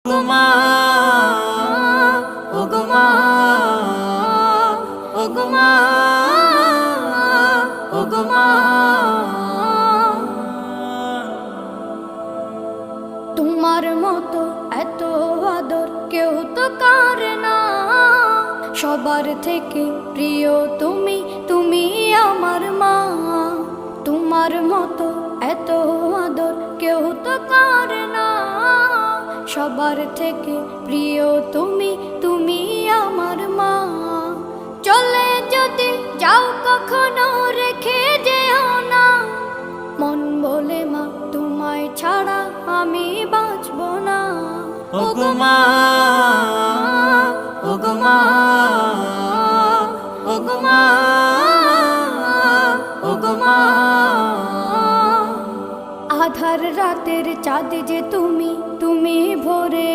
ওগো মা, ওগো মা, ওগো মা। তোমার মতো এত আদর কেউ তো করে না, সবার থেকে প্রিয় তুমি, তুমি আমার মা। তোমার মতো এত আদর কেউ তো করে না, সবার থেকে প্রিয় তুমি, তুমি আমার মা। চলে যদি যাও কখনো রেখে যেও না, মন বলে মা তোমায় ছাড়া আমি বাঁচব না। ওগো মা, ওগো মা, ওগো মা, ওগো মা। আধার রাতের চাঁদ যে তুমি, তুমি ভোরে